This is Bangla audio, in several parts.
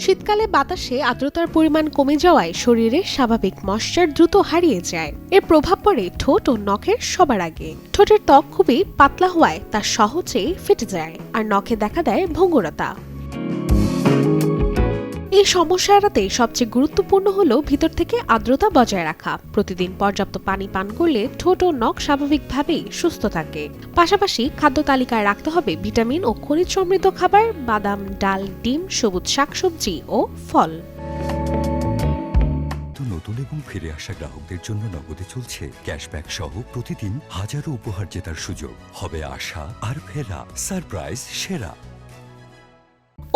শীতকালে বাতাসে আর্দ্রতার পরিমাণ কমে যাওয়ায় শরীরের স্বাভাবিক ময়েশ্চার দ্রুত হারিয়ে যায়। এর প্রভাব পড়ে ঠোঁট ও নখের সবার আগে। ঠোঁটের ত্বক খুবই পাতলা হওয়ায় তা সহজেই ফেটে যায় আর নখে দেখা দেয় ভঙ্গুরতা। এই সমস্যা এড়াতে সবচেয়ে গুরুত্বপূর্ণ হলো ভিতর থেকে আর্দ্রতা বজায় রাখা। প্রতিদিন পর্যাপ্ত পানি পান করলে ঠোঁট ও নখ স্বাভাবিকভাবেই সুস্থ থাকে। পাশাপাশি খাদ্য তালিকায় রাখতে হবে ভিটামিন ও খনিজ সমৃদ্ধ খাবার, বাদাম, ডাল, ডিম, সবুজ শাকসবজি ও ফল। নতুন এবং ফিরে আসা গ্রাহকদের জন্য নগদে চলছে ক্যাশব্যাক সহ প্রতিদিন হাজারো উপহার জেতার সুযোগ। হবে আশা আর ফেরা, সারপ্রাইজ সেরা।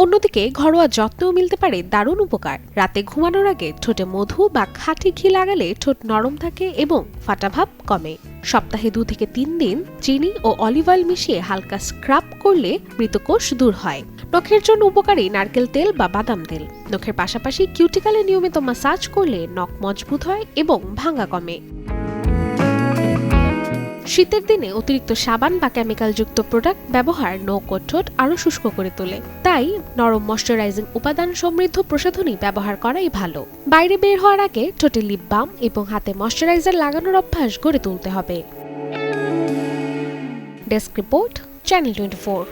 অন্যদিকে ঘরোয়া যত্নেও মিলতে পারে দারুণ উপকার। রাতে ঘুমানোর আগে ঠোঁটে মধু বা খাঁটি ঘি লাগালে ঠোঁট নরম থাকে এবং ফাটাভাব কমে। সপ্তাহে 2 থেকে 3 দিন চিনি ও অলিভ অয়েল মিশিয়ে হালকা স্ক্রাব করলে মৃতকোষ দূর হয়। নখের জন্য উপকারী নারকেল তেল বা বাদাম তেল। নখের পাশাপাশি কিউটিক্যালে নিয়মিত ম্যাসাজ করলে নখ মজবুত হয় এবং ভাঙা কমে। শীতের দিনে অতিরিক্ত সাবান বা কেমিক্যালযুক্ত প্রোডাক্ট ব্যবহার নখ ও ঠোঁট আরও শুষ্ক করে তোলে। তাই নরম ময়শ্চারাইজিং উপাদান সমৃদ্ধ প্রসাধনী ব্যবহার করাই ভালো। বাইরে বের হওয়ার আগে ঠোঁটে লিপ বাম এবং হাতে ময়শ্চারাইজার লাগানোর অভ্যাস গড়ে তুলতে হবে। Desk report, channel 24।